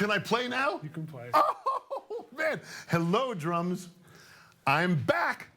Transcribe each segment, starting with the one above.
Can I play now? You can play. Oh, man. Hello, drums. I'm back.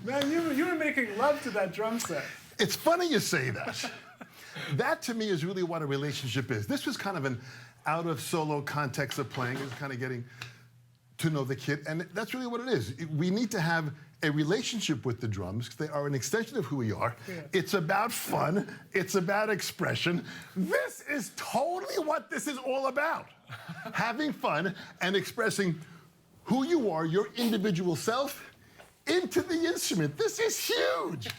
Man, you were making love to that drum set. It's funny you say that. That, to me, is really what a relationship is. This was kind of an out-of-solo context of playing. It was kind of getting to know the kid, and that's really what it is. We need to have a relationship with the drums. They are an extension of who we are. Yeah. It's about fun. It's about expression. This is totally what this is all about. Having fun and expressing who you are, your individual self, into the instrument. This is huge.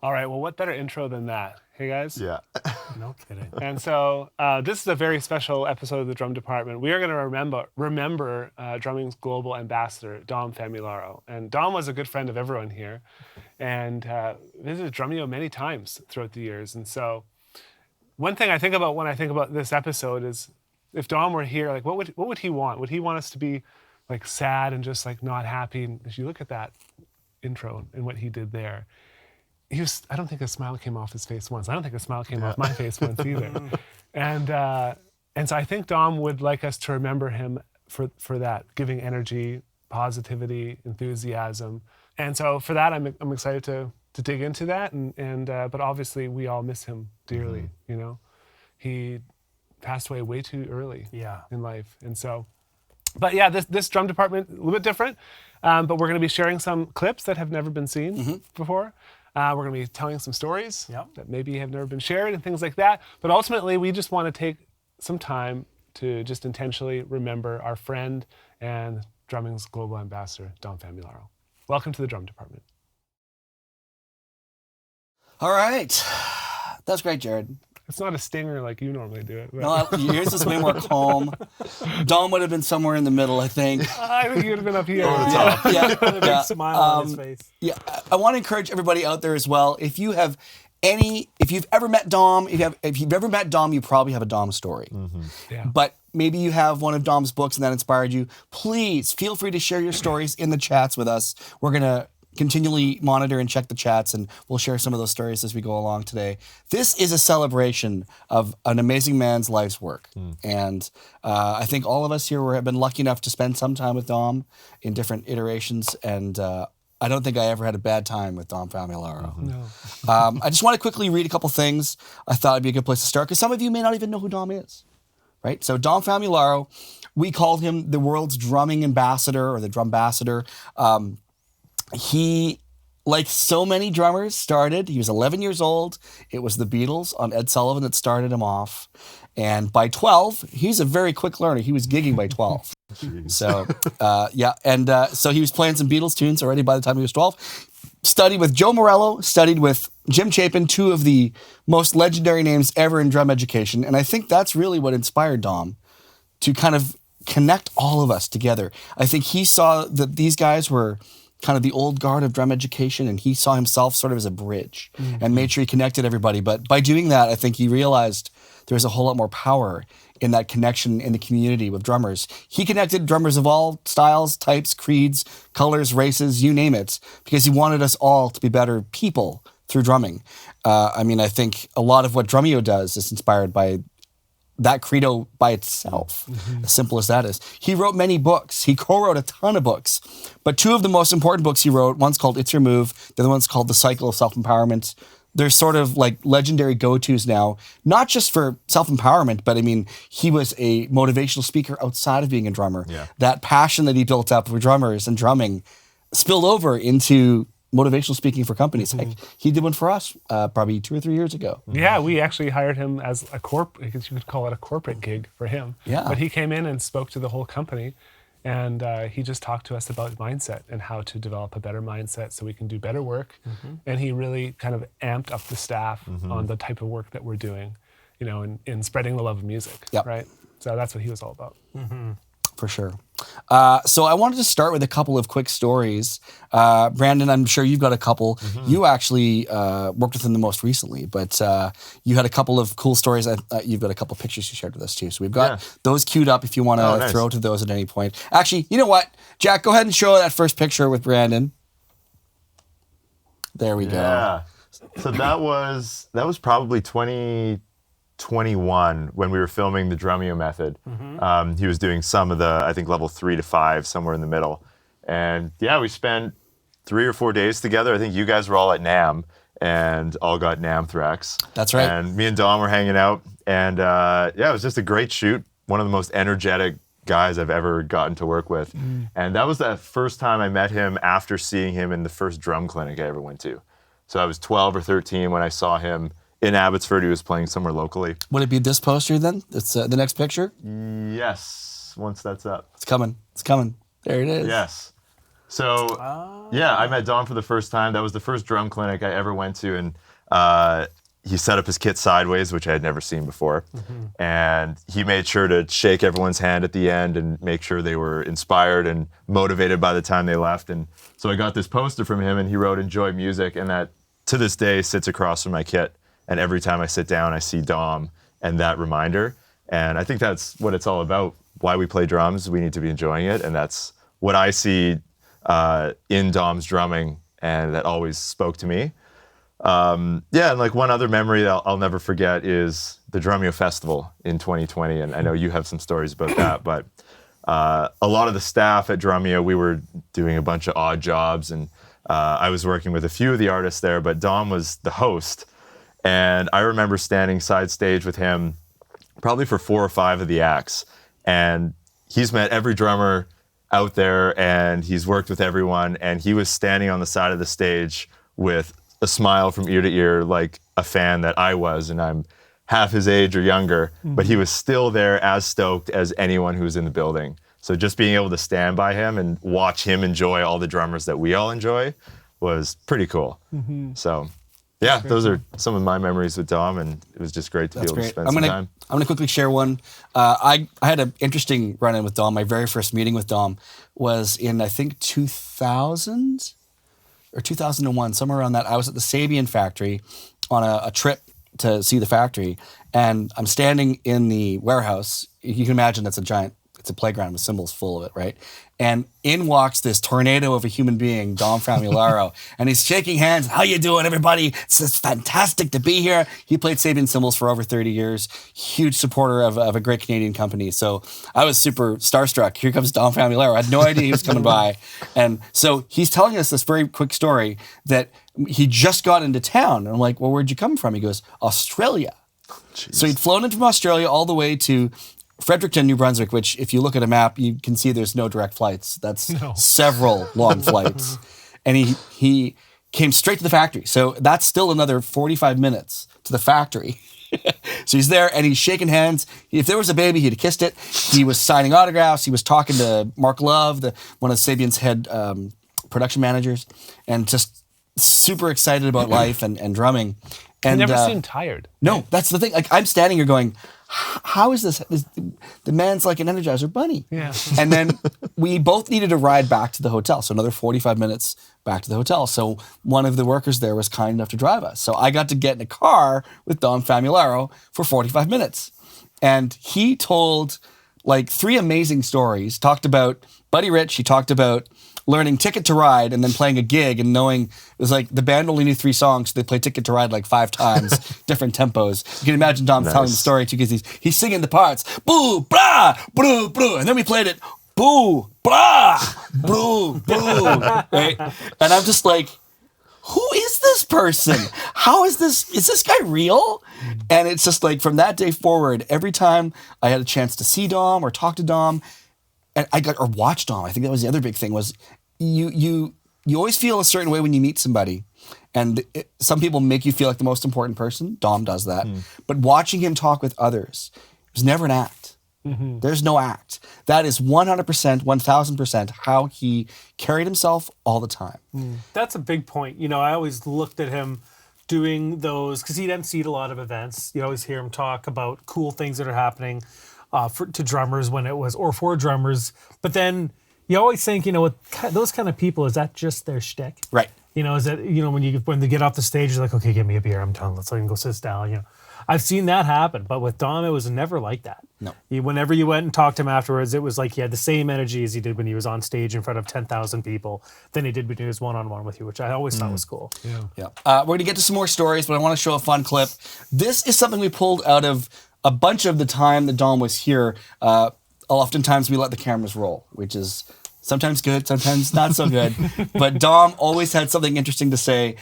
All right, well, what better intro than that? Hey, guys? Yeah. No kidding. And so this is a very special episode of the Drum Department. We are going to remember drumming's global ambassador, Dom Famularo. And Dom was a good friend of everyone here and visited Drumeo many times throughout the years. And so one thing I think about when I think about this episode is if Dom were here, like what would he want? Would he want us to be like sad and just like not happy? And if you look at that intro and what he did there, I don't think a smile came off his face once. I don't think a smile came off my face once either. And so I think Dom would like us to remember him for that, giving energy, positivity, enthusiasm. And so for that, I'm excited to dig into that. But obviously we all miss him dearly. You know, he passed away way too early in life. And so, but yeah, this drum department a little bit different. But we're going to be sharing some clips that have never been seen before. We're going to be telling some stories that maybe have never been shared and things like that. But ultimately, we just want to take some time to just intentionally remember our friend and drumming's global ambassador, Dom Famularo. Welcome to the Drum Department. All right. That's great, Jared. It's not a stinger like you normally do it. But. No, yours is way more calm. Dom would have been somewhere in the middle, I think. I think he would have been up here. Over the top. Yeah. A big smile on his face. Yeah, I want to encourage everybody out there as well. If you've ever met Dom, if you've ever met Dom, you probably have a Dom story. Yeah. But maybe you have one of Dom's books and that inspired you. Please feel free to share your stories in the chats with us. We're going to continually monitor and check the chats, and we'll share some of those stories as we go along today. This is a celebration of an amazing man's life's work. And I think all of us here have been lucky enough to spend some time with Dom in different iterations, and I don't think I ever had a bad time with Dom Famularo. No. I just want to quickly read a couple things. I thought it'd be a good place to start, because some of you may not even know who Dom is, right? So Dom Famularo, we called him the world's drumming ambassador, or the drumbassador. He, like so many drummers, he was 11 years old. It was the Beatles on Ed Sullivan that started him off. And by 12, he's a very quick learner. He was gigging by 12. So, so he was playing some Beatles tunes already by the time he was 12. studied with Joe Morello, studied with Jim Chapin, two of the most legendary names ever in drum education. And I think that's really what inspired Dom to kind of connect all of us together. I think he saw that these guys were kind of the old guard of drum education, and he saw himself sort of as a bridge and made sure he connected everybody. But by doing that, I think he realized there was a whole lot more power in that connection in the community with drummers. He connected drummers of all styles, types, creeds, colors, races, you name it, because he wanted us all to be better people through drumming. I mean, I think a lot of what Drumeo does is inspired by that credo by itself, as simple as that is. He wrote many books. He co-wrote a ton of books. But two of the most important books he wrote, one's called It's Your Move, the other one's called The Cycle of Self-Empowerment. They're sort of like legendary go-tos now, not just for self-empowerment, but I mean, he was a motivational speaker outside of being a drummer. Yeah. That passion that he built up for drummers and drumming spilled over into motivational speaking for companies. Heck, he did one for us probably 2 or 3 years ago. Yeah, we actually hired him as a I guess you could call it a corporate gig for him. Yeah. But he came in and spoke to the whole company, and he just talked to us about mindset and how to develop a better mindset so we can do better work. And he really kind of amped up the staff on the type of work that we're doing, you know, in spreading the love of music, Yep. right? So that's what he was all about. For sure. So I wanted to start with a couple of quick stories. Brandon, I'm sure you've got a couple. You actually worked with him the most recently, but you had a couple of cool stories. You've got a couple of pictures you shared with us too. So we've got those queued up if you want to throw to those at any point. Actually, you know what? Jack, go ahead and show that first picture with Brandon. There we go. Yeah. So that was probably 2021 when we were filming the Drumeo method. He was doing some of the, I think, level 3 to 5, somewhere in the middle. And yeah, we spent 3 or 4 days together. I think you guys were all at NAM and all got NAM Threx. That's right. And me and Dom were hanging out. And yeah, it was just a great shoot. One of the most energetic guys I've ever gotten to work with. And that was the first time I met him after seeing him in the first drum clinic I ever went to. So I was 12 or 13 when I saw him in Abbotsford. He was playing somewhere locally. Would it be this poster then? It's the next picture? Yes, once that's up. It's coming. It's coming. There it is. Yes. So, yeah, I met Dom for the first time. That was the first drum clinic I ever went to, and he set up his kit sideways, which I had never seen before. And he made sure to shake everyone's hand at the end and make sure they were inspired and motivated by the time they left. And so I got this poster from him, and he wrote "Enjoy Music," and that to this day sits across from my kit. And every time I sit down, I see Dom and that reminder. And I think that's what it's all about. Why we play drums, we need to be enjoying it. And that's what I see in Dom's drumming, and that always spoke to me. Yeah, and like one other memory that I'll never forget is the Drumeo Festival in 2020. And I know you have some stories about that, but a lot of the staff at Drumeo, we were doing a bunch of odd jobs, and I was working with a few of the artists there, but Dom was the host. And I remember standing side stage with him probably for 4 or 5 of the acts. And he's met every drummer out there, and he's worked with everyone. And he was standing on the side of the stage with a smile from ear to ear, like a fan that I was. And I'm half his age or younger, but he was still there as stoked as anyone who was in the building. So just being able to stand by him and watch him enjoy all the drummers that we all enjoy was pretty cool. So yeah, those are some of my memories with Dom, and it was just great to be able to spend some time. I'm gonna quickly share one. I had an interesting run-in with Dom. My very first meeting with Dom was in, I think, 2000 or 2001, somewhere around that. I was at the Sabian factory on a trip to see the factory, and I'm standing in the warehouse. You can imagine it's a playground with symbols full of it, right? And in walks this tornado of a human being, Dom Famularo, and he's shaking hands. How you doing, everybody? It's fantastic to be here. He played Sabian cymbals for over 30 years. Huge supporter of a great Canadian company. So I was super starstruck. Here comes Dom Famularo. I had no idea he was coming by. And so he's telling us this very quick story that he just got into town. And I'm like, well, where'd you come from? He goes, Australia. Jeez. So he'd flown in from Australia all the way to Fredericton, New Brunswick, which if you look at a map, you can see there's no direct flights. That's several long flights. And he came straight to the factory. So that's still another 45 minutes to the factory. So he's there and he's shaking hands. If there was a baby, he'd have kissed it. He was signing autographs. He was talking to Mark Love, one of Sabian's head production managers, and just super excited about life and drumming. He And never seemed tired. no, that's the thing. Like I'm standing here going, how is this? The man's like an Energizer bunny. Yeah. And then we both needed a ride back to the hotel. So another 45 minutes back to the hotel. So one of the workers there was kind enough to drive us. So I got to get in a car with Dom Famularo for 45 minutes. And he told like 3 amazing stories. Talked about Buddy Rich. He talked about learning Ticket to Ride and then playing a gig and knowing it was like the band only knew 3 songs, so they played Ticket to Ride like 5 times, different tempos. You can imagine Dom telling the story too, because he's singing the parts, boo, blah, boo, boo, and then we played it, boo, blah, boo, boo, right? And I'm just like, who is this person? How is this guy real? And it's just like from that day forward, every time I had a chance to see Dom or talk to Dom, and or watch Dom. I think that was the other big thing was you always feel a certain way when you meet somebody, and some people make you feel like the most important person. Dom does that, but watching him talk with others, it was never an act. There's no act. That is 100%, 1000% how he carried himself all the time. That's a big point. You know, I always looked at him doing those because he'd emceed a lot of events. You always hear him talk about cool things that are happening. To drummers when it was, or for drummers. But then you always think, you know, with those kind of people, is that just their shtick? Right. You know, is that, you know, when they get off the stage, you're like, okay, give me a beer, I'm done, let's let him go sit down, you know. I've seen that happen, but with Dom, it was never like that. No. Whenever you went and talked to him afterwards, it was like he had the same energy as he did when he was on stage in front of 10,000 people than he did when he was one-on-one with you, which I always thought was cool. Yeah. We're going to get to some more stories, but I want to show a fun clip. This is something we pulled out of a bunch of the time that Dom was here. Oftentimes we let the cameras roll, which is sometimes good, sometimes not so good. But Dom always had something interesting to say.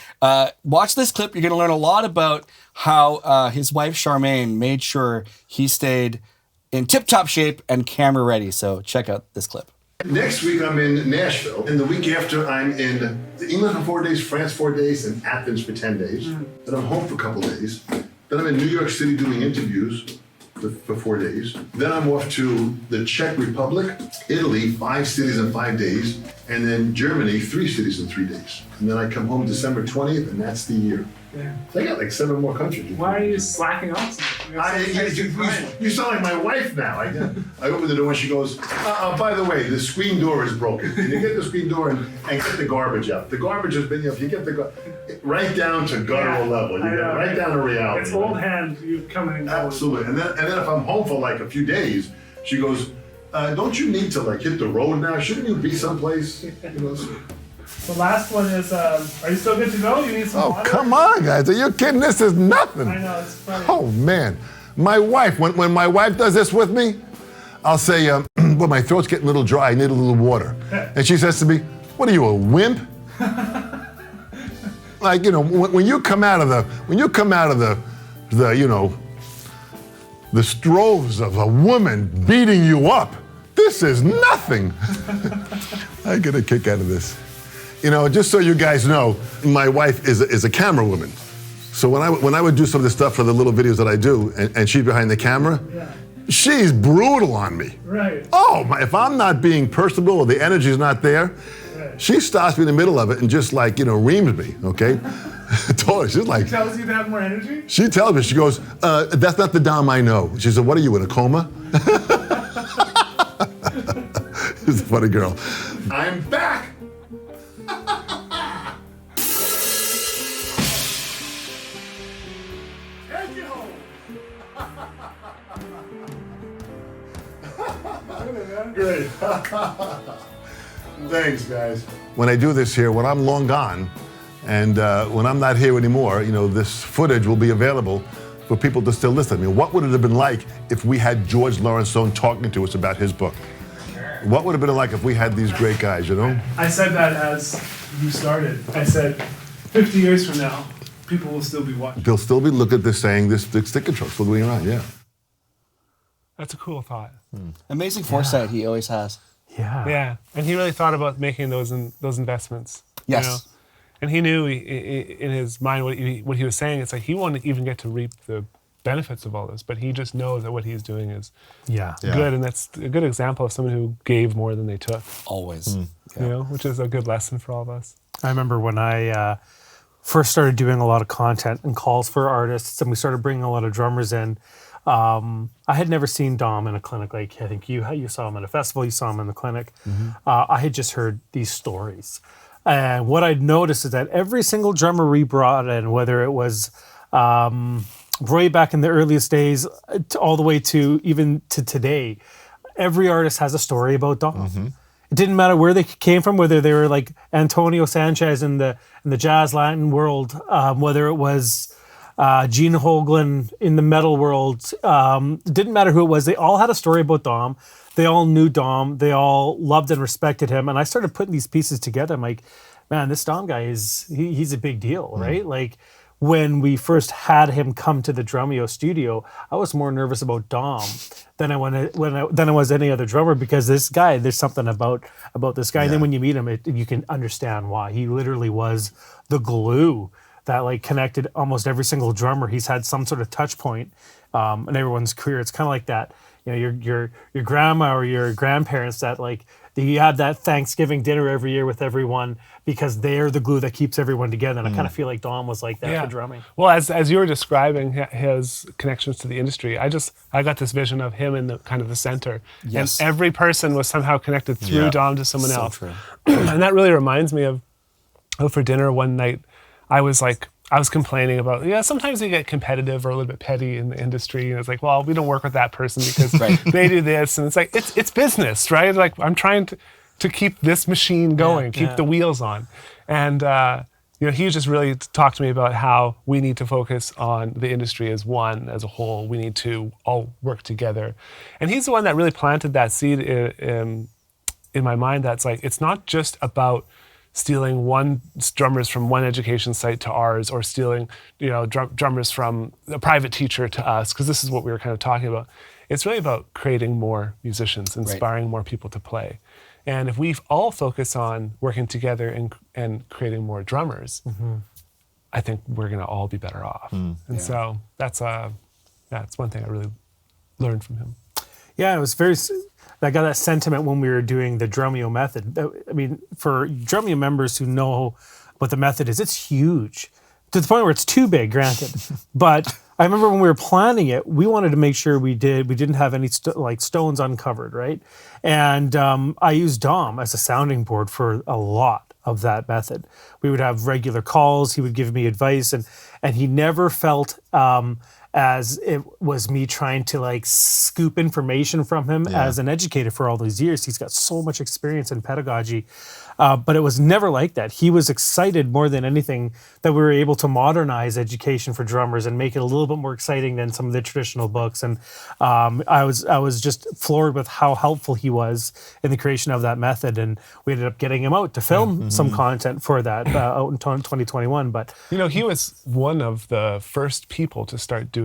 Watch this clip. You're going to learn a lot about how his wife Charmaine made sure he stayed in tip-top shape and camera ready. So check out this clip. Next week I'm in Nashville, and the week after I'm in England for 4 days, France 4 days, and Athens for 10 days. Then I'm home for a couple days. Then I'm in New York City doing interviews for 4 days. Then I'm off to the Czech Republic, Italy, 5 cities in 5 days, and then Germany, 3 cities in 3 days. And then I come home December 20th, and that's the year. Yeah. So I got like 7 more countries. Why are you slacking off? You sound like my wife now. I open the door and she goes, by the way, the screen door is broken. Can you get the screen door and get the garbage out? The garbage has been, if you get right down to guttural level, you get right down to reality. It's old hand, you come in and go. Absolutely. And then if I'm home for like a few days, she goes, don't you need to like hit the road now? Shouldn't you be someplace? You know, The last one is, are you still good to go? You need some water? come on, guys. Are you kidding? This is nothing. I know, it's funny. Oh, man. My wife, when my wife does this with me, I'll say, well, my throat's getting a little dry. I need a little water. And she says to me, what are you, a wimp? Like, you know, when you come out of the, you know, the strokes of a woman beating you up, this is nothing. I get a kick out of this. You know, just so you guys know, my wife is a camera woman. So when I would do some of the stuff for the little videos that I do, and she's behind the camera, she's brutal on me. Right. Oh, if I'm not being personable or the energy's not there, she stops me in the middle of it and just like, you know, reams me, okay? Totally, she's like... Tells you to have more energy? She tells me, she goes, that's not the Dom I know. She said, what are you, in a coma? She's a funny girl. I'm back. Take it home. Great. Thanks, guys. When I do this here, when I'm long gone, and when I'm not here anymore, you know, this footage will be available for people to still listen. I mean, what would it have been like if we had George Lawrenson talking to us about his book? What would it have been like if we had these great guys, you know? I said that as you started. I said, 50 years from now, people will still be watching. They'll still be looking at this saying, this sticker truck's still going around, yeah. That's a cool thought. Amazing foresight he always has. Yeah. Yeah, and he really thought about making those investments. Yes. You know? And he knew in his mind what he was saying. It's like he won't even get to reap the benefits of all this, but he just knows that what he's doing is good, and that's a good example of someone who gave more than they took. Always. You know, which is a good lesson for all of us. I remember when I first started doing a lot of content and calls for artists, and we started bringing a lot of drummers in. I had never seen Dom in a clinic. Like I think you saw him at a festival, you saw him in the clinic. I had just heard these stories. And what I'd noticed is that every single drummer we brought in, whether it was Roy back in the earliest days, all the way to even to today, every artist has a story about Dom. It didn't matter where they came from, whether they were like Antonio Sanchez in the jazz Latin world, whether it was Gene Hoglan in the metal world. It didn't matter who it was. They all had a story about Dom. They all knew Dom. They all loved and respected him. And I started putting these pieces together. I'm like, man, this Dom guy he's a big deal, right? Like when we first had him come to the Drumeo studio, I was more nervous about Dom than I was any other drummer, because this guy, there's something about this guy. And then when you meet him, you can understand why. He literally was the glue that like connected almost every single drummer. He's had some sort of touch point in everyone's career. It's kind of like that, you know, your grandma or your grandparents that like you have that Thanksgiving dinner every year with everyone because they're the glue that keeps everyone together. And I kind of feel like Dom was like that for drumming. Well, as you were describing his connections to the industry, I got this vision of him in the kind of the center. Yes. And every person was somehow connected through Dom to someone else. True. And that really reminds me of for dinner one night, I was complaining about, sometimes they get competitive or a little bit petty in the industry. And it's like, well, we don't work with that person because they do this. And it's like, it's business, right? Like I'm trying to keep this machine going, keep the wheels on. And, he just really talked to me about how we need to focus on the industry as one, as a whole. We need to all work together. And he's the one that really planted that seed in my mind. That's like, it's not just about stealing drummers from one education site to ours, or stealing, drummers from a private teacher to us, because this is what we were kind of talking about. It's really about creating more musicians, inspiring more people to play. And if we all focus on working together and creating more drummers, I think we're going to all be better off. And so that's one thing I really learned from him. Yeah, it was I got that sentiment when we were doing the Drumeo method. I mean, for Drumeo members who know what the method is, it's huge to the point where it's too big, granted. But I remember when we were planning it, we wanted to make sure we didn't have any stones uncovered, right? And I used Dom as a sounding board for a lot of that method. We would have regular calls. He would give me advice, and he never felt as it was me trying to like scoop information from him as an educator for all these years. He's got so much experience in pedagogy, but it was never like that. He was excited more than anything that we were able to modernize education for drummers and make it a little bit more exciting than some of the traditional books. And I was just floored with how helpful he was in the creation of that method. And we ended up getting him out to film some content for that out in 2021. But he was one of the first people to start doing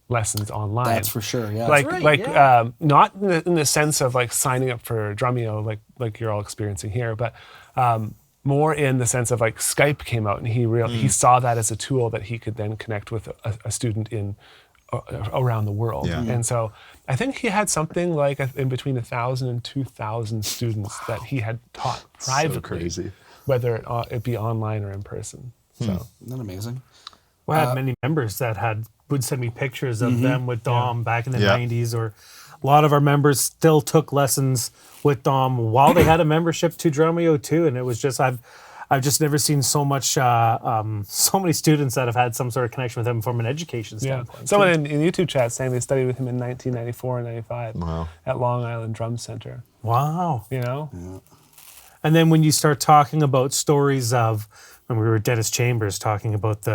lessons online. That's for sure. Yeah. Not in the sense of like signing up for Drumeo, like you're all experiencing here, but more in the sense of like Skype came out, and he saw that as a tool that he could then connect with a student around the world. Yeah. And so I think he had something like in between 1,000 and 2,000 students that he had taught privately, so crazy. Whether it be online or in person. So Isn't that amazing? I had many members that would send me pictures of them with Dom back in the 90s, or a lot of our members still took lessons with Dom while they had a membership to Drumeo too. And it was just, I've just never seen so much, so many students that have had some sort of connection with him from an education standpoint. Someone in YouTube chat saying they studied with him in 1994 and 95 at Long Island Drum Center. Wow. Yeah. And then when you start talking about stories of, when we were at Dennis Chambers talking about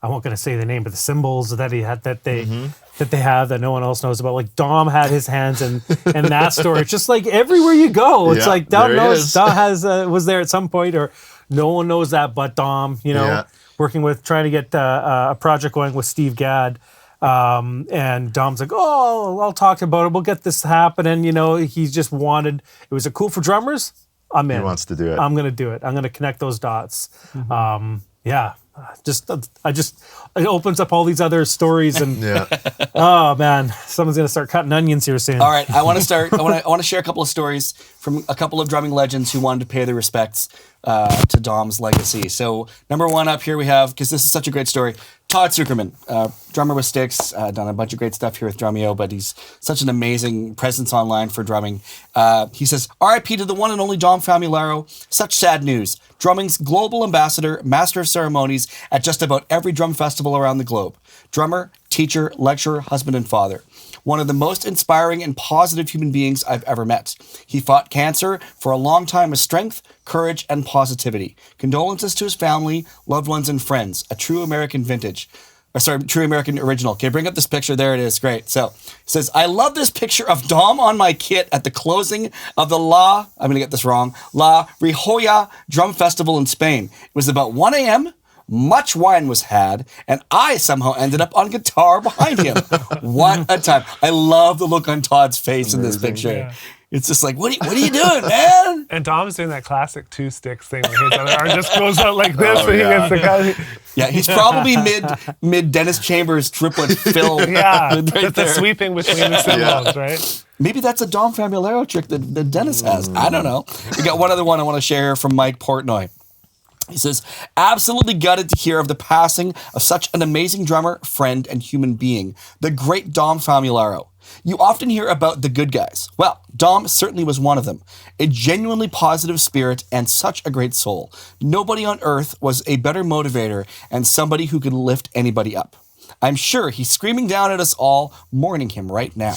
I won't gonna say the name, but the symbols that he had that they have that no one else knows about. Like Dom had his hands in that story. It's just like everywhere you go, it's like Dom was there at some point, or no one knows that but Dom. Working with trying to get a project going with Steve Gadd. And Dom's like, oh, I'll talk about it. We'll get this happening. He just wanted. It was cool for drummers. I'm in. He wants to do it. I'm gonna do it. I'm gonna connect those dots. It opens up all these other stories and Yeah. oh man, someone's gonna start cutting onions here soon. All right, I want to start. I want to share a couple of stories from a couple of drumming legends who wanted to pay their respects to Dom's legacy. So number one up here we have, because this is such a great story, Todd Zuckerman, drummer with Styx, done a bunch of great stuff here with Drumeo, but he's such an amazing presence online for drumming. He says, R.I.P. to the one and only Dom Famularo. Such sad news. Drumming's global ambassador, master of ceremonies at just about every drum festival around the globe. Drummer, teacher, lecturer, husband, and father. One of the most inspiring and positive human beings I've ever met. He fought cancer for a long time with strength, courage, and positivity. Condolences to his family, loved ones, and friends. A true American vintage. True American original. Okay, bring up this picture. There it is. Great. So, it says, I love this picture of Dom on my kit at the closing of the I'm going to get this wrong, La Rioja Drum Festival in Spain. It was about 1 a.m., much wine was had, and I somehow ended up on guitar behind him. What a time. I love the look on Todd's face in this picture. Yeah. It's just like, what are you doing, man? And Dom's doing that classic 2 sticks thing where his other arm just goes out like this and yeah. he gets the cut. Yeah, he's probably mid Dennis Chambers triplet fill. Yeah, right that's the there. sweeping between the cymbals, right? Maybe that's a Dom Famularo trick that Dennis has. I don't know. We got one other one I want to share from Mike Portnoy. He says, absolutely gutted to hear of the passing of such an amazing drummer, friend, and human being, the great Dom Famularo. You often hear about the good guys. Well, Dom certainly was one of them. A genuinely positive spirit and such a great soul. Nobody on earth was a better motivator and somebody who could lift anybody up. I'm sure he's screaming down at us all, mourning him right now.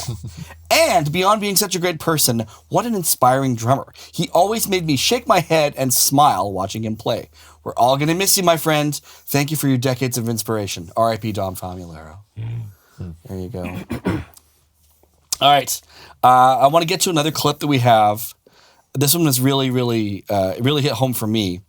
And beyond being such a great person, what an inspiring drummer. He always made me shake my head and smile watching him play. We're all going to miss you, my friend. Thank you for your decades of inspiration. R.I.P. Dom Famularo. There you go. All right. I want to get to another clip that we have. This one was really hit home for me.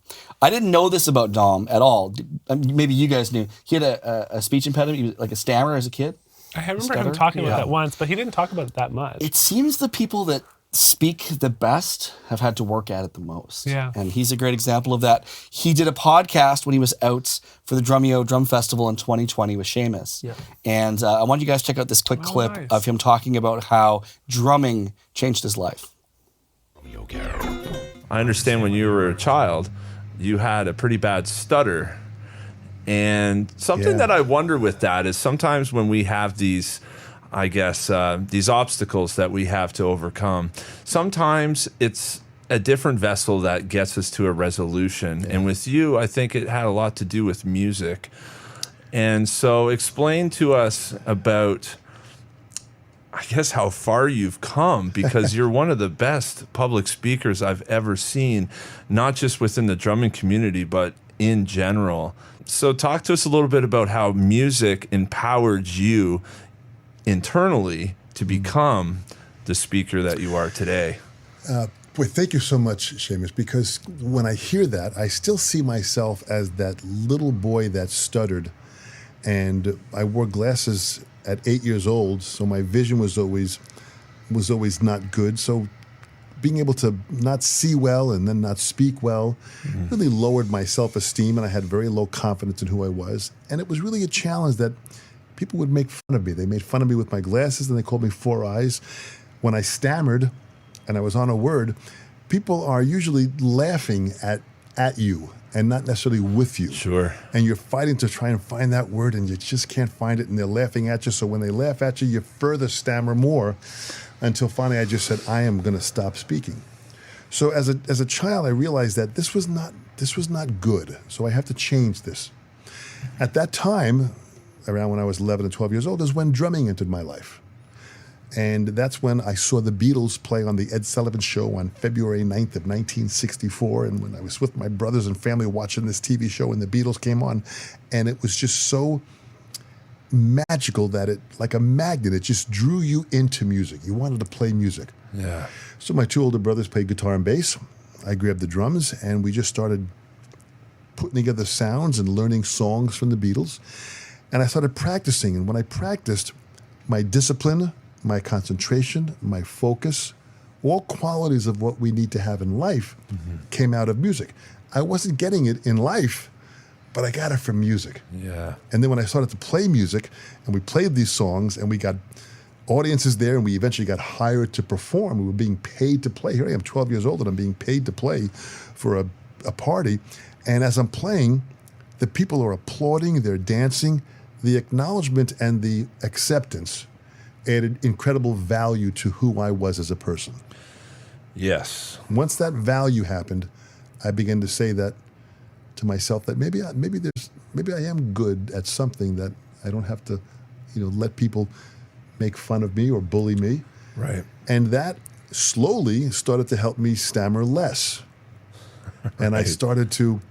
I didn't know this about Dom at all. Maybe you guys knew. He had a speech impediment. He was like a stammer as a kid. I remember him talking about that once, but he didn't talk about it that much. It seems the people that speak the best have had to work at it the most. Yeah. And he's a great example of that. He did a podcast when he was out for the Drumeo Drum Festival in 2020 with Seamus. Yeah. And I want you guys to check out this quick clip nice. of him talking about how drumming changed his life. I understand when you were a child, you had a pretty bad stutter. And something that I wonder with that is sometimes when we have these, I guess, these obstacles that we have to overcome, sometimes it's a different vessel that gets us to a resolution. And with you, I think it had a lot to do with music. And so explain to us about, I guess, how far you've come, because you're one of the best public speakers I've ever seen, not just within the drumming community, but in general. So talk to us a little bit about how music empowered you internally to become the speaker that you are today. Boy, thank you so much, Seamus, because when I hear that, I still see myself as that little boy that stuttered. And I wore glasses at 8 years old, so my vision was always not good. So being able to not see well and then not speak well really lowered my self-esteem, and I had very low confidence in who I was. And it was really a challenge that people would make fun of me. They made fun of me with my glasses, and they called me Four Eyes. When I stammered and I was on a word, people are usually laughing at you and not necessarily with you. Sure. And you're fighting to try and find that word, and you just can't find it, and they're laughing at you. So when they laugh at you, you further stammer more, until finally I just said, I am going to stop speaking. So as a child, I realized that this was not good. So I have to change this. At that time, around when I was 11 and 12 years old, is when drumming entered my life. And that's when I saw the Beatles play on the Ed Sullivan Show on February 9th of 1964. And when I was with my brothers and family watching this TV show and the Beatles came on, and it was just so magical that it, like a magnet, it just drew you into music. You wanted to play music. Yeah. So my two older brothers played guitar and bass. I grabbed the drums, and we just started putting together sounds and learning songs from the Beatles. And I started practicing. And when I practiced, my discipline, my concentration, my focus, all qualities of what we need to have in life came out of music. I wasn't getting it in life, but I got it from music. Yeah. And then when I started to play music, and we played these songs, and we got audiences there, and we eventually got hired to perform. We were being paid to play. Here I am, 12 years old, and I'm being paid to play for a party. And as I'm playing, the people are applauding, they're dancing. The acknowledgement and the acceptance added incredible value to who I was as a person. Yes. Once that value happened, I began to say that to myself, that maybe I am good at something, that I don't have to, let people make fun of me or bully me. Right. And that slowly started to help me stammer less. And I started to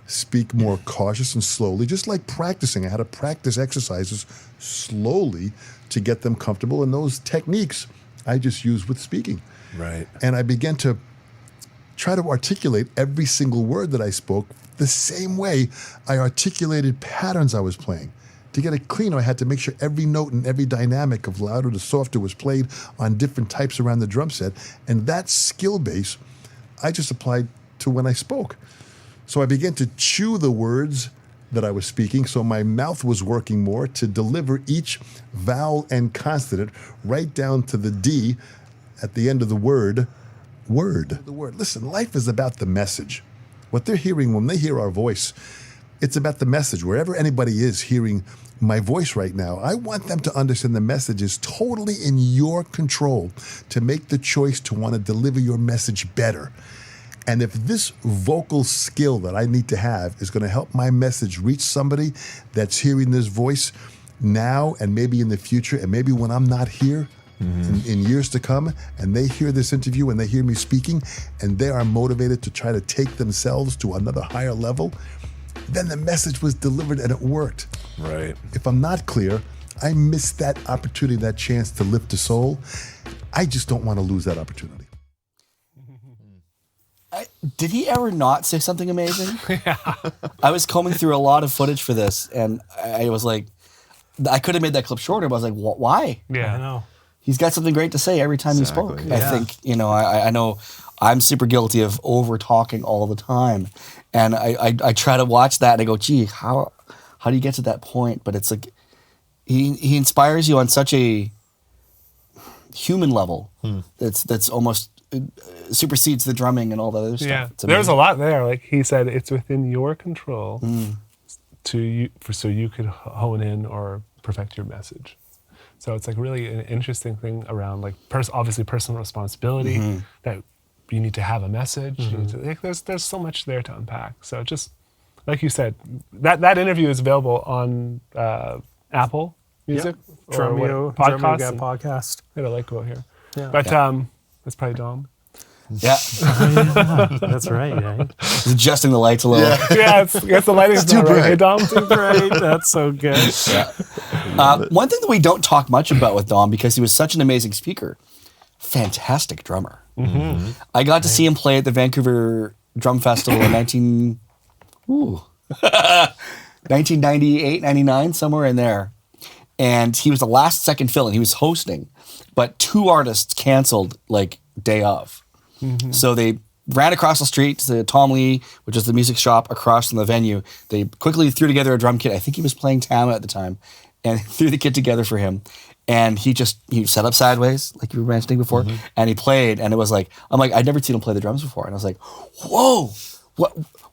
speak more cautious and slowly, just like practicing. I had to practice exercises slowly to get them comfortable. And those techniques I just used with speaking. Right. And I began to try to articulate every single word that I spoke the same way I articulated patterns I was playing. To get it clean, I had to make sure every note and every dynamic of louder to softer was played on different types around the drum set. And that skill base, I just applied to when I spoke. So I began to chew the words that I was speaking, so my mouth was working more to deliver each vowel and consonant right down to the D at the end of the word. The word. Listen, life is about the message. What they're hearing when they hear our voice, it's about the message. Wherever anybody is hearing my voice right now, I want them to understand the message is totally in your control to make the choice to want to deliver your message better. And if this vocal skill that I need to have is going to help my message reach somebody that's hearing this voice now and maybe in the future, and maybe when I'm not here in years to come, and they hear this interview and they hear me speaking, and they are motivated to try to take themselves to another higher level, then the message was delivered and it worked. Right. If I'm not clear, I missed that opportunity, that chance to lift a soul. I just don't want to lose that opportunity. Did he ever not say something amazing? Yeah. I was combing through a lot of footage for this, and I was like, I could have made that clip shorter, but I was like, why? Yeah. I know. He's got something great to say every time he spoke. Exactly. I think, I know I'm super guilty of over talking all the time. And I try to watch that and I go, gee, how do you get to that point? But it's like, he inspires you on such a human level that's almost supersedes the drumming and all the other stuff. Yeah, It's there's a amazing. lot there. Like he said, it's within your control so you could hone in or perfect your message. So it's like really an interesting thing around like obviously personal responsibility, that you need to have a message. You need to, there's so much there to unpack. So just like you said, that interview is available on Apple Music or Drumeo podcasts. got podcast. I got a link over here. Yeah. But that's probably Dom. Yeah. That's right. Yeah. He's adjusting the lights a little. Yeah, it's the lighting's too not right. bright. Hey, Dom. Right. That's so good. One thing that we don't talk much about with Dom, because he was such an amazing speaker, fantastic drummer. I got to see him play at the Vancouver Drum Festival in 1998, 99, somewhere in there. And he was the last second fill, and he was hosting. But two artists canceled like day of. So they ran across the street to Tom Lee, which is the music shop across from the venue. They quickly threw together a drum kit. I think he was playing Tama at the time, and threw the kit together for him. And he set up sideways, like you were mentioning before, and he played. And it was like, I'd never seen him play the drums before. And I was like, whoa,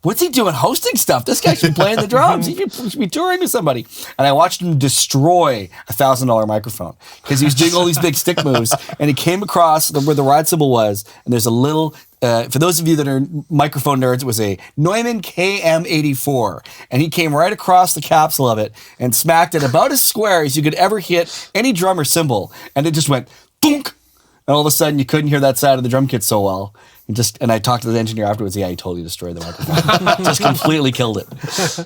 what's he doing hosting stuff? This guy should be playing the drums. He should be touring with somebody. And I watched him destroy a $1,000 microphone because he was doing all these big stick moves. And he came across where the ride cymbal was, and there's a little, for those of you that are microphone nerds, it was a Neumann KM84. And he came right across the capsule of it and smacked it about as square as you could ever hit any drum or cymbal. And it just went thunk. And all of a sudden, you couldn't hear that side of the drum kit so well. And I talked to the engineer afterwards. Yeah, he totally destroyed the microphone. Just completely killed it.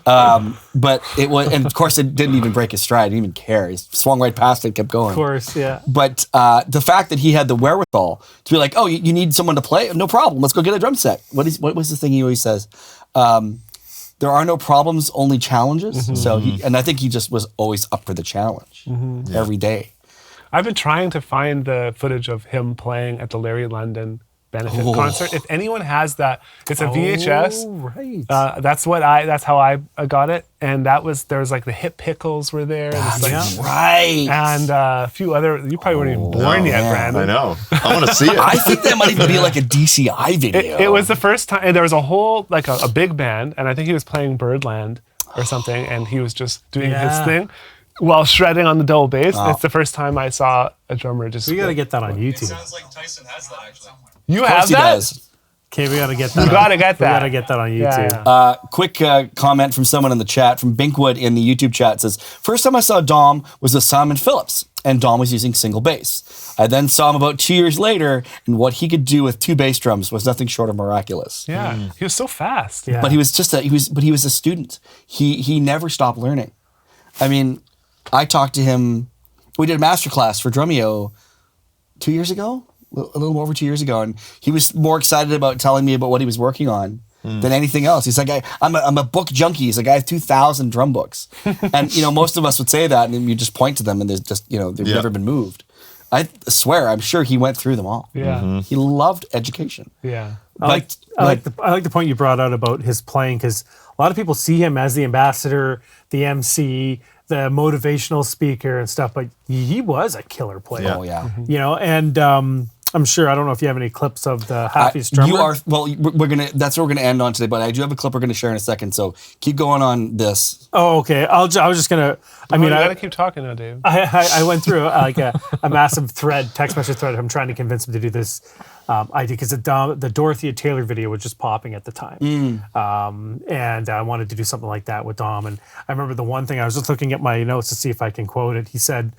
But it was, and of course, it didn't even break his stride. He didn't even care. He swung right past it, kept going. Of course, yeah. But the fact that he had the wherewithal to be like, oh, you need someone to play? No problem. Let's go get a drum set. What was the thing he always says? There are no problems, only challenges. So, and I think he just was always up for the challenge every day. I've been trying to find the footage of him playing at the Larry London benefit concert. If anyone has that, it's a VHS. Oh, right. That's how I got it. And there was like the Hip Pickles were there. That's It's like, right. and a few other, you probably weren't even born yet, Brandon. I know. I want to see it. I think that might even be like a DCI video. It was the first time, and there was a whole, like a big band, and I think he was playing Birdland or something, and he was just doing his thing while shredding on the double bass. It's the first time I saw a drummer just. We got to get that on YouTube. Sounds like Tyson has that actually. You Of course have he that? does. Okay, we got to get that. You gotta get We that. got to get that on YouTube. Yeah. Quick comment from someone in the chat, from Binkwood in the YouTube chat, says, first time I saw Dom was with Simon Phillips, and Dom was using single bass. I then saw him about 2 years later, and what he could do with two bass drums was nothing short of miraculous. Yeah, he was so fast. Yeah. But he was a student. He never stopped learning. I mean, I talked to him. We did a masterclass for Drumeo 2 years ago, a little more over 2 years ago, and he was more excited about telling me about what he was working on than anything else. He's like, I'm a book junkie. He's like, I have 2,000 drum books, and most of us would say that, and then you just point to them, and there's just they've never been moved. I swear, I'm sure he went through them all. Yeah. He loved education. Yeah. I like the point you brought out about his playing, because a lot of people see him as the ambassador, the MC, the motivational speaker and stuff, but he was a killer player. Oh yeah. And I'm sure, I don't know if you have any clips of the Happiest drummer. You are that's what we're gonna end on today. But I do have a clip we're gonna share in a second. So keep going on this. Oh, okay. I was just gonna. I mean, you I gotta keep talking now, Dave. I went through like a massive text message thread. I'm trying to convince him to do this idea, because the Dorothea Taylor video was just popping at the time, and I wanted to do something like that with Dom. And I remember the one thing, I was just looking at my notes to see if I can quote it. He said,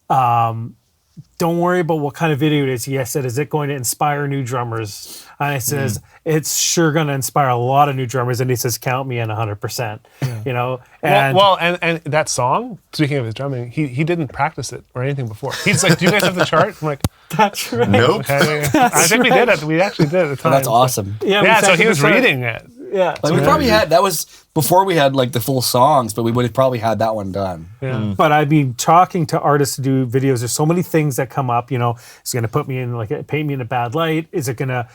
"Don't worry about what kind of video it is." He said, "Is it going to inspire new drummers?" And I says, "It's sure going to inspire a lot of new drummers." And he says, "Count me in 100%." And and that song, speaking of his drumming, he didn't practice it or anything before. He's like, "Do you guys have the chart?" I'm like, that's right. Nope. "Okay." I think we did it. We actually did at the time. That's awesome. Yeah, so he was reading it. Yeah. Like we probably had that was before we had like the full songs, but we would have probably had that one done. Yeah. But I've been talking to artists to do videos. There's so many things that come up. It's going to put me in paint me in a bad light. Is it going to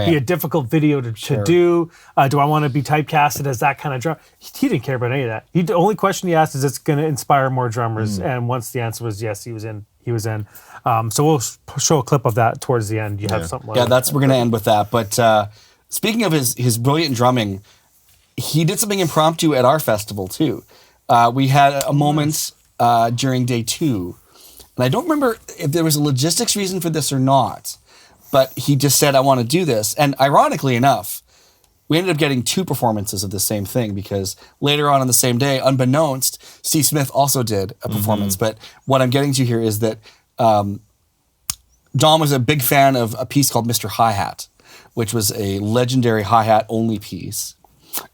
be a difficult video to do? Do I want to be typecasted as that kind of drum? He didn't care about any of that. The only question he asked is, it's going to inspire more drummers. And once the answer was yes, he was in. So we'll show a clip of that towards the end. You have something like that. We're gonna end with that. But speaking of his brilliant drumming, he did something impromptu at our festival too. We had a moment during day 2, and I don't remember if there was a logistics reason for this or not, but he just said, "I want to do this." And ironically enough, we ended up getting 2 performances of the same thing, because later on the same day, unbeknownst, Steve Smith also did a performance. But what I'm getting to here is that Dom was a big fan of a piece called Mr. Hi-Hat, which was a legendary hi-hat only piece.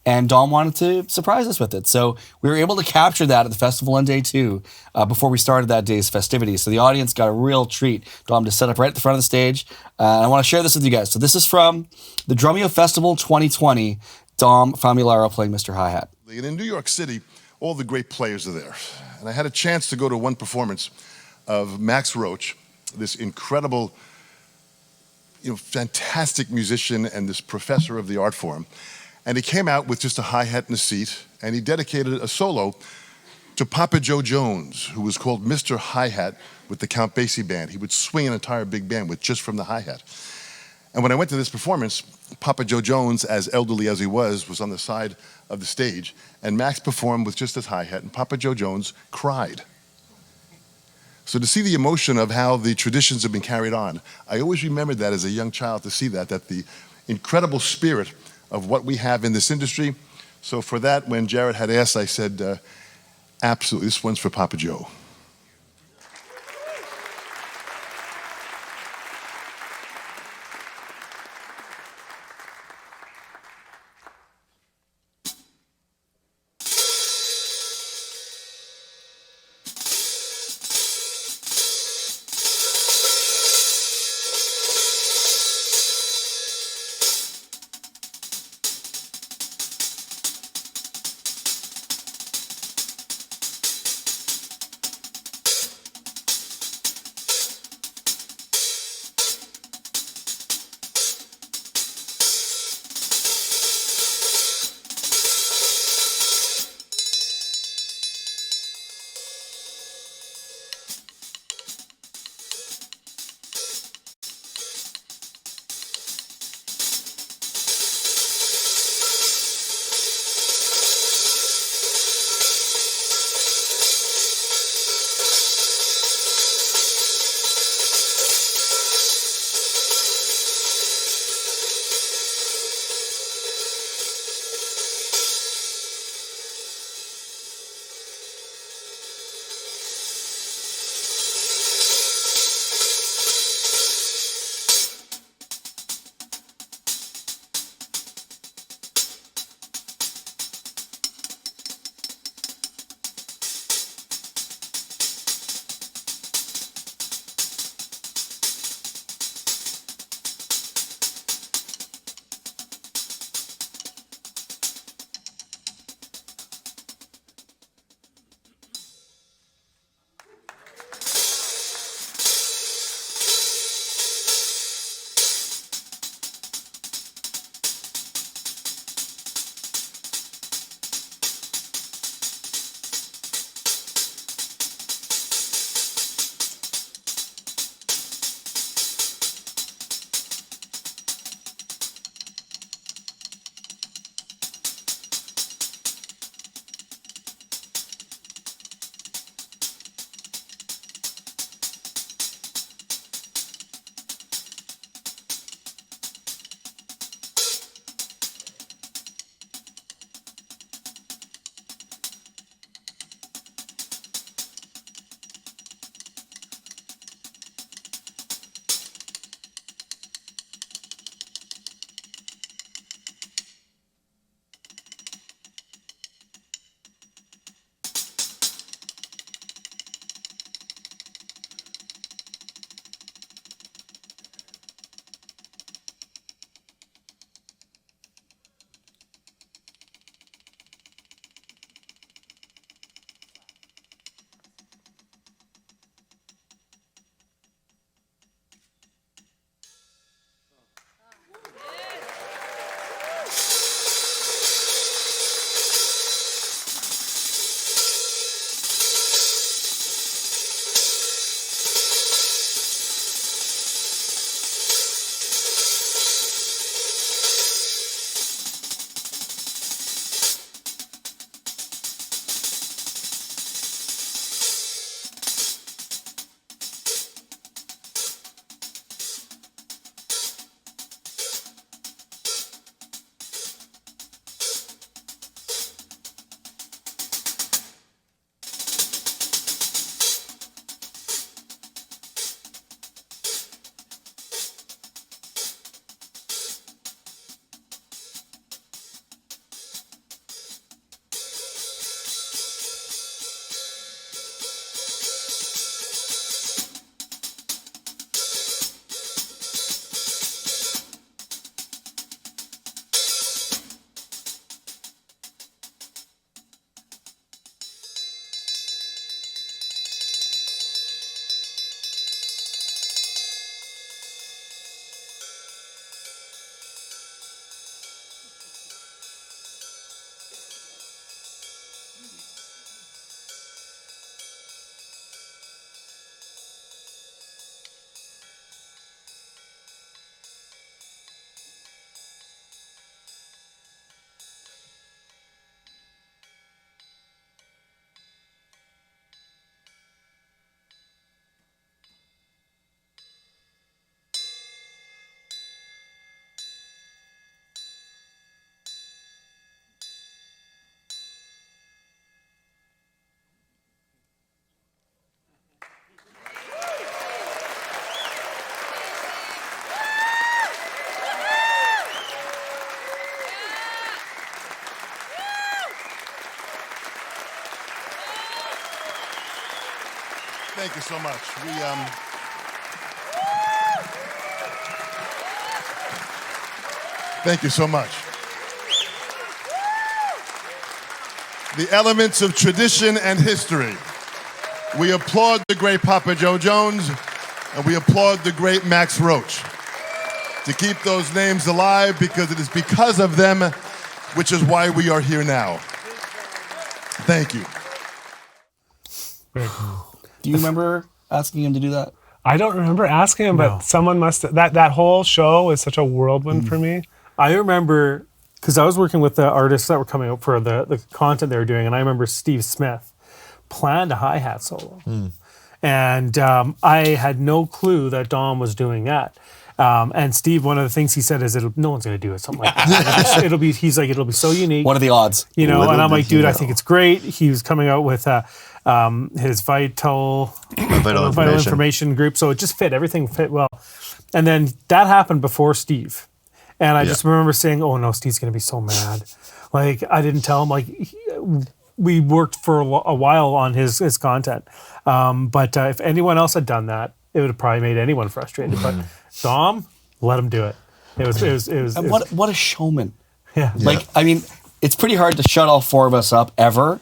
And Dom wanted to surprise us with it. So we were able to capture that at the festival on day 2 before we started that day's festivities. So the audience got a real treat. Dom just set up right at the front of the stage. I want to share this with you guys. So this is from the Drumeo Festival 2020, Dom Famularo playing Mr. Hi-Hat. And in New York City, all the great players are there. And I had a chance to go to one performance of Max Roach, this incredible, fantastic musician and this professor of the art form. And he came out with just a hi-hat and a seat, and he dedicated a solo to Papa Joe Jones, who was called Mr. Hi-Hat with the Count Basie Band. He would swing an entire big band with just from the hi-hat. And when I went to this performance, Papa Joe Jones, as elderly as he was on the side of the stage, and Max performed with just his hi-hat, and Papa Joe Jones cried. So to see the emotion of how the traditions have been carried on, I always remembered that as a young child, to see that the incredible spirit of what we have in this industry. So for that, when Jared had asked, I said, absolutely, this one's for Papa Joe. Thank you so much. Thank you so much. The elements of tradition and history. We applaud the great Papa Joe Jones, and we applaud the great Max Roach to keep those names alive, because it is because of them, which is why we are here now. Thank you. Very cool. Do you remember asking him to do that? I don't remember asking him, but someone must have, that whole show was such a whirlwind for me. I remember, because I was working with the artists that were coming up for the content they were doing, and I remember Steve Smith planned a hi-hat solo. And I had no clue that Dom was doing that. And Steve, one of the things he said is, no one's going to do it, something like that. it'll be so unique. What are the odds? You know, and I'm like, dude, I think it's great. He was coming out with his vital information group, so it just fit. Everything fit well. And then that happened before Steve. And I just remember saying, oh no, Steve's going to be so mad. Like, I didn't tell him. Like, we worked for a while on his content. But if anyone else had done that, it would have probably made anyone frustrated. But Dom, let him do it. It was What a showman. Yeah. Like, I mean, it's pretty hard to shut all four of us up ever.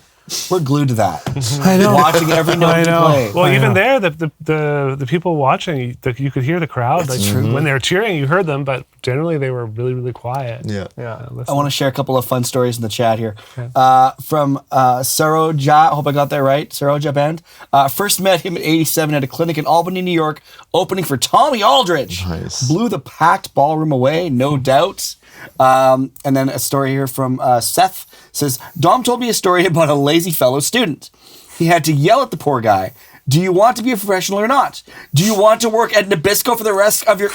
We're glued to that. I know. Watching every note you play. Well, even there, the people watching, you could hear the crowd. That's like, true. When they were cheering, you heard them, but generally they were really, really quiet. Yeah. I want to share a couple of fun stories in the chat here. From Saroja, I hope I got that right, Saroja Band. First met him at 87 at a clinic in Albany, New York, opening for Tommy Aldridge. Nice. Blew the packed ballroom away, no doubt. And then a story here from Seth. Says, Dom told me a story about a lazy fellow student. He had to yell at the poor guy, do you want to be a professional or not? Do you want to work at Nabisco for the rest of your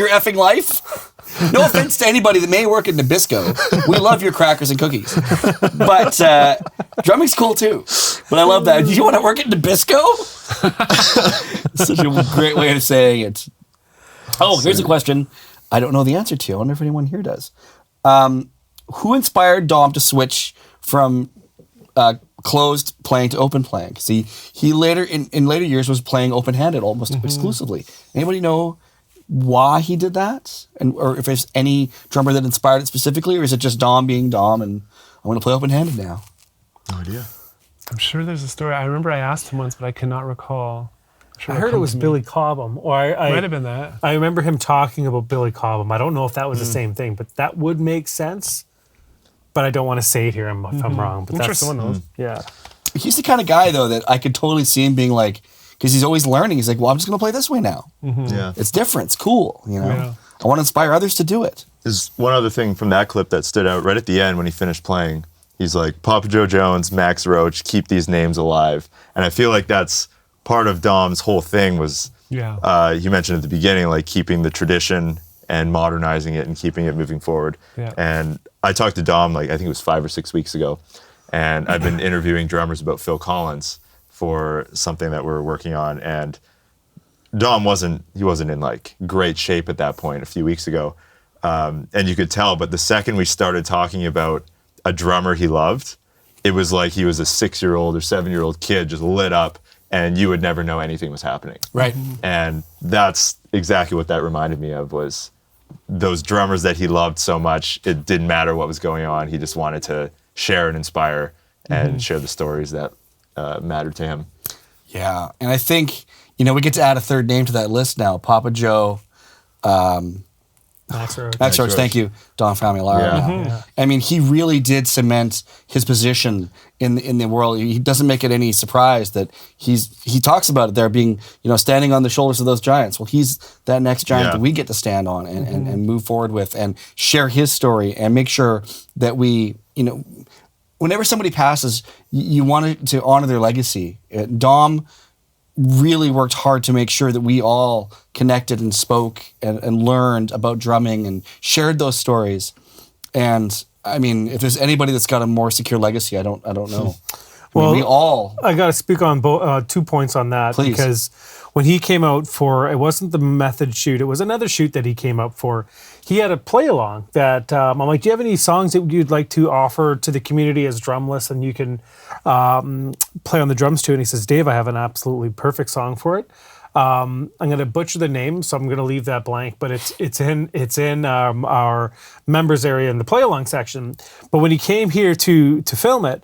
effing life? No offense to anybody that may work at Nabisco. We love your crackers and cookies. But drumming's cool too. But I love that. Do you want to work at Nabisco? Such a great way of saying it. Oh, here's a question I don't know the answer to. I wonder if anyone here does. Who inspired Dom to switch from closed playing to open playing? Because he later in later years was playing open-handed almost exclusively. Anybody know why he did that, or if there's any drummer that inspired it specifically, or is it just Dom being Dom and I'm going to play open-handed now? No idea. I'm sure there's a story. I remember I asked him once, but I cannot recall. I heard it was Billy Cobham, or I might have been that. I remember him talking about Billy Cobham. I don't know if that was the same thing, but that would make sense. But I don't want to say it here if I'm wrong. But I'm sure someone knows. Yeah. He's the kind of guy, though, that I could totally see him being like, because he's always learning. He's like, well, I'm just going to play this way now. Yeah. It's different. It's cool. You know, Yeah. I want to inspire others to do it. There's one other thing from that clip that stood out right at the end when he finished playing. He's like, Papa Joe Jones, Max Roach, keep these names alive. And I feel like that's part of Dom's whole thing was, you mentioned at the beginning, like keeping the tradition and modernizing it and keeping it moving forward. Yeah. And I talked to Dom, like I think it was 5 or 6 weeks ago, and I've been interviewing drummers about Phil Collins for something that we're working on. And Dom wasn't in like great shape at that point a few weeks ago. And you could tell, but the second we started talking about a drummer he loved, it was like he was a 6-year-old or 7-year-old kid just lit up, and you would never know anything was happening. Right. And that's exactly what that reminded me of, was those drummers that he loved so much. It didn't matter what was going on. He just wanted to share and inspire and share the stories that mattered to him. Yeah. And I think, we get to add a third name to that list now. Papa Joe, Max Roach. Max Roach, thank you. Dom Famularo. Yeah. I mean, he really did cement his position in the world. He doesn't make it any surprise that he talks about it there being, standing on the shoulders of those giants. Well, he's that next giant that we get to stand on and move forward with and share his story and make sure that we, whenever somebody passes, you want to honor their legacy. Dom really worked hard to make sure that we all connected and spoke and learned about drumming and shared those stories. And I mean, if there's anybody that's got a more secure legacy, I don't know. Well, we all. I got to speak on 2 points on that. Please. Because when he came out for, it wasn't the method shoot, it was another shoot that he came out for. He had a play along that I'm like, do you have any songs that you'd like to offer to the community as drumless and you can play on the drums too? And he says, Dave, I have an absolutely perfect song for it. I'm going to butcher the name, so I'm going to leave that blank. But it's in our members area in the play along section. But when he came here to film it,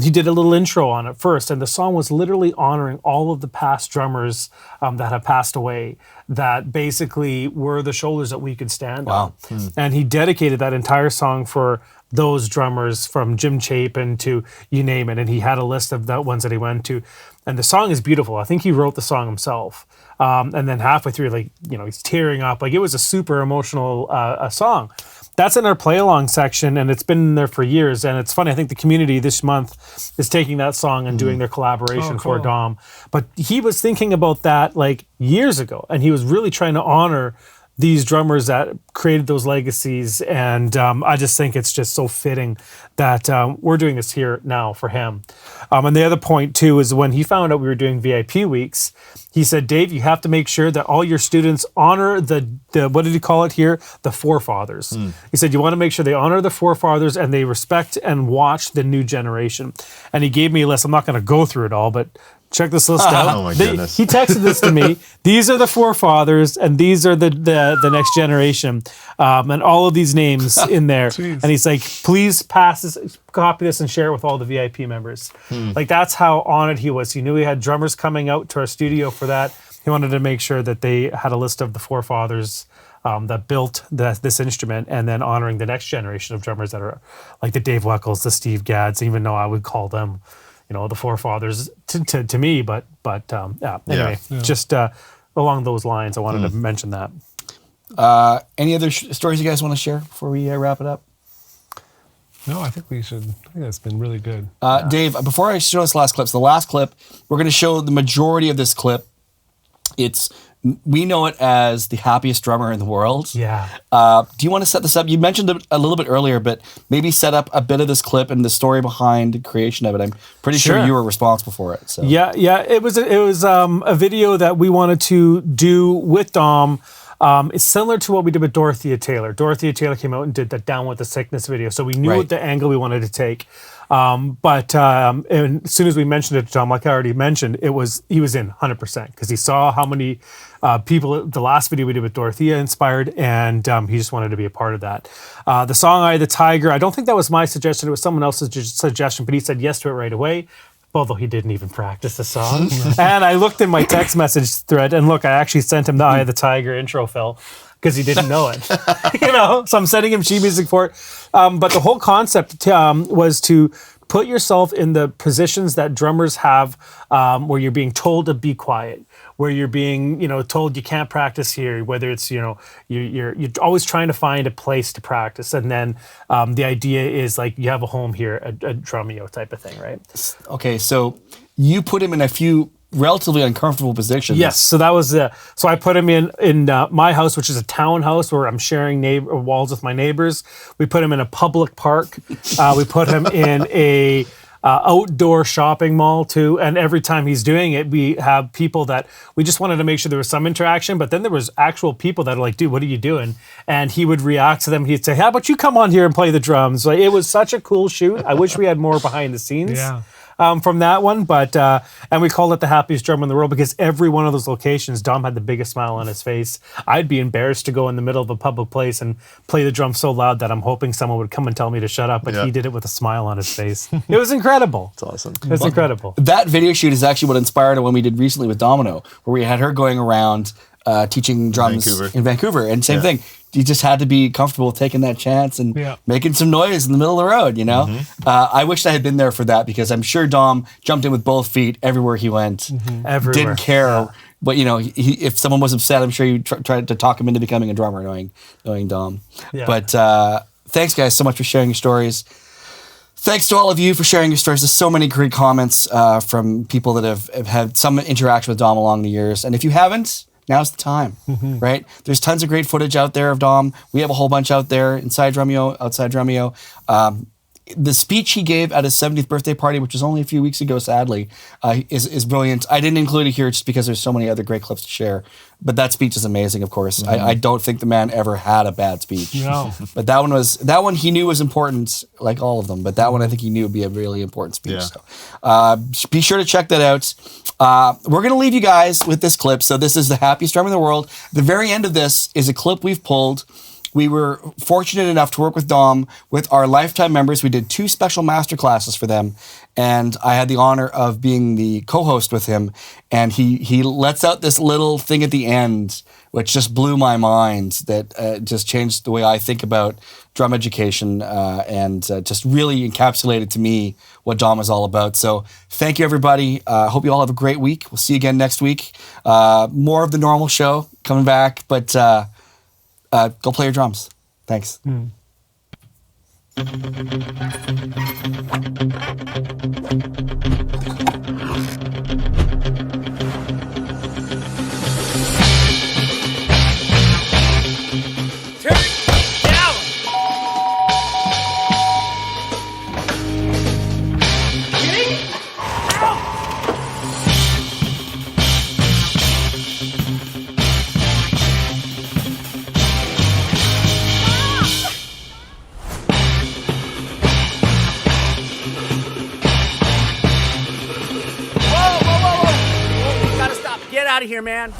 he did a little intro on it first, and the song was literally honoring all of the past drummers that have passed away, that basically were the shoulders that we could stand on. And he dedicated that entire song for those drummers, from Jim Chapin to you name it. And he had a list of the ones that he went to. And the song is beautiful. I think he wrote the song himself. And then halfway through, like, you know, he's tearing up. Like, it was a super emotional song. That's in our play along section, and it's been in there for years. And it's funny, I think the community this month is taking that song and doing their collaboration for Dom. But he was thinking about that like years ago, and he was really trying to honor these drummers that created those legacies. And I just think it's just so fitting that we're doing this here now for him. And the other point too is when he found out we were doing VIP weeks, he said, Dave, you have to make sure that all your students honor the what did he call it here? The forefathers. He said, you want to make sure they honor the forefathers and they respect and watch the new generation. And he gave me a list. I'm not going to go through it all, but check this list out. Oh my goodness. He texted this to me. These are the forefathers, and these are the next generation, and all of these names in there. And he's like, please pass this, copy this, and share it with all the VIP members. Like, that's how honored he was. He knew he had drummers coming out to our studio for that. He wanted to make sure that they had a list of the forefathers that built this instrument, and then honoring the next generation of drummers that are like the Dave Weckels, the Steve Gads, even though I would call them, you know, the forefathers to me, but anyway, just along those lines, I wanted to mention that. Any other stories you guys want to share before we wrap it up? No, I think we should. I think that's been really good. Dave, before I show this last clip, so the last clip, we're going to show the majority of this clip. We know it as the happiest drummer in the world. Yeah. Do you want to set this up? You mentioned it a little bit earlier, but maybe set up a bit of this clip and the story behind the creation of it. I'm pretty sure you were responsible for it. So. Yeah. It was a video that we wanted to do with Dom. It's similar to what we did with Dorothea Taylor. Dorothea Taylor came out and did that Down with the Sickness video, so we knew what the angle we wanted to take. But as soon as we mentioned it to Dom, like I already mentioned, he was in 100% because he saw how many people the last video we did with Dorothea inspired, and he just wanted to be a part of that. The song "Eye of the Tiger," I don't think that was my suggestion. It was someone else's suggestion, but he said yes to it right away. Although he didn't even practice the song. And I looked in my text message thread, and look, I actually sent him the Eye of the Tiger intro, Phil, because he didn't know it. So I'm sending him sheet music for it. But the whole concept was to put yourself in the positions that drummers have, where you're being told to be quiet, where you're being, told you can't practice here, whether it's, you're always trying to find a place to practice. And then the idea is like you have a home here, a Drumeo type of thing, right? Okay, so you put him in a few relatively uncomfortable positions. Yes, so that was so I put him in my house, which is a townhouse where I'm sharing walls with my neighbors. We put him in a public park. We put him in a outdoor shopping mall too. And every time he's doing it, we have people that we just wanted to make sure there was some interaction. But then there was actual people that are like, dude, what are you doing? And he would react to them. He'd say, how about you come on here and play the drums? Like, it was such a cool shoot. I wish we had more behind the scenes. From that one, but and we called it the happiest drummer in the world because every one of those locations, Dom had the biggest smile on his face. I'd be embarrassed to go in the middle of a public place and play the drum so loud that I'm hoping someone would come and tell me to shut up, but he did it with a smile on his face. It was incredible. It's awesome. It was incredible. That video shoot is actually what inspired one we did recently with Domino, where we had her going around teaching drums in Vancouver, and same thing. You just had to be comfortable taking that chance and making some noise in the middle of the road, I wished I had been there for that because I'm sure Dom jumped in with both feet everywhere he went. Everywhere. Didn't care. But, if someone was upset, I'm sure you tried to talk him into becoming a drummer, knowing Dom. Yeah. But thanks, guys, so much for sharing your stories. Thanks to all of you for sharing your stories. There's so many great comments from people that have had some interaction with Dom along the years. And if you haven't, now's the time, right? There's tons of great footage out there of Dom. We have a whole bunch out there, inside Drumeo, outside Drumeo. the speech he gave at his 70th birthday party, which was only a few weeks ago, sadly, is brilliant. I didn't include it here just because there's so many other great clips to share. But that speech is amazing, of course. I don't think the man ever had a bad speech. No. But that one he knew was important, like all of them. But that one I think he knew would be a really important speech. Yeah. So be sure to check that out. We're going to leave you guys with this clip. So this is the happiest drummer in the world. The very end of this is a clip we've pulled. We were fortunate enough to work with Dom with our lifetime members. We did 2 special master classes for them, and I had the honor of being the co-host with him. And he lets out this little thing at the end, which just blew my mind. That just changed the way I think about drum education, and just really encapsulated to me what Dom is all about. So thank you, everybody. Hope you all have a great week. We'll see you again next week. More of the normal show coming back, but. Go play your drums. Thanks. Out of here, man.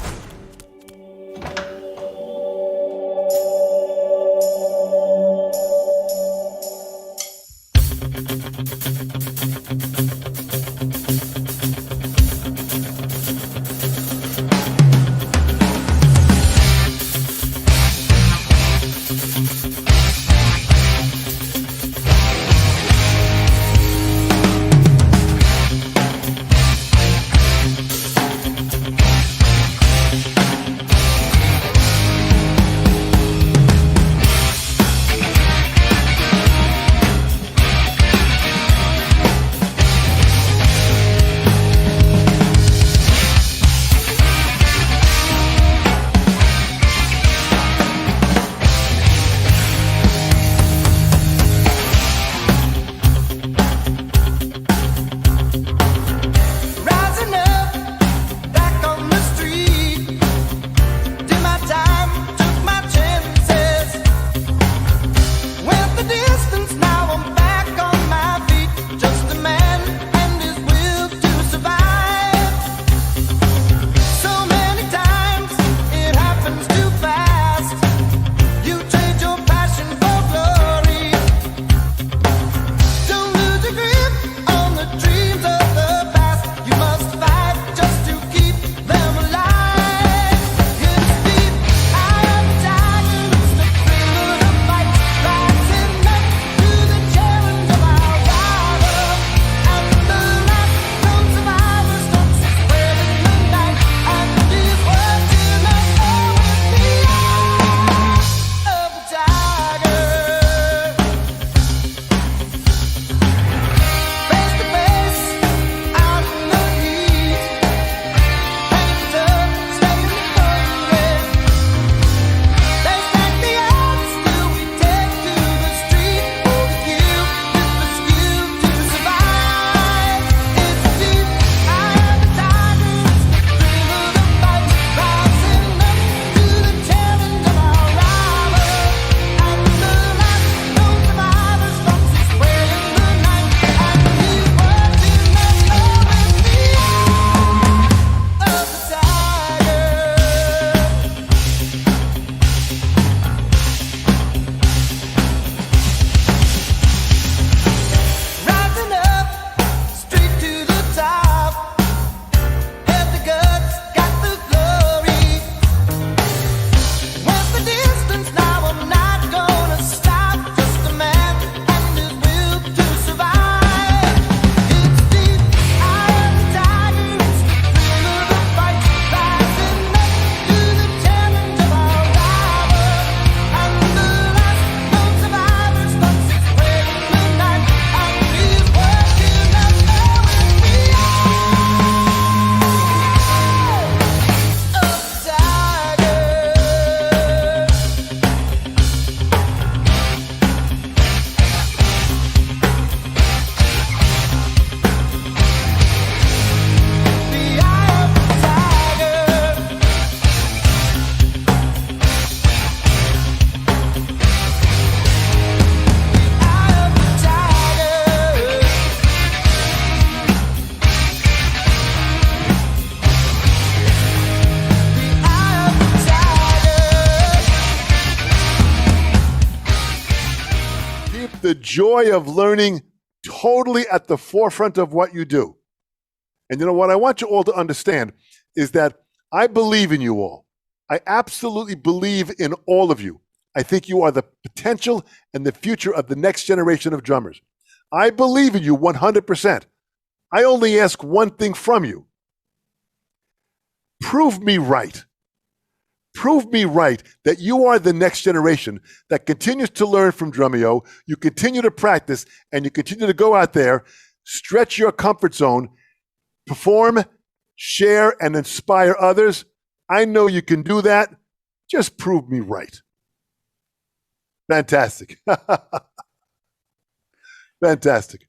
the joy of learning totally at the forefront of what you do. And you know what I want you all to understand is that I believe in you all. I absolutely believe in all of you. I think you are the potential and the future of the next generation of drummers. I believe in you 100%. I only ask one thing from you. Prove me right. Prove me right that you are the next generation that continues to learn from Drumeo, you continue to practice, and you continue to go out there, stretch your comfort zone, perform, share, and inspire others. I know you can do that. Just prove me right. Fantastic. Fantastic.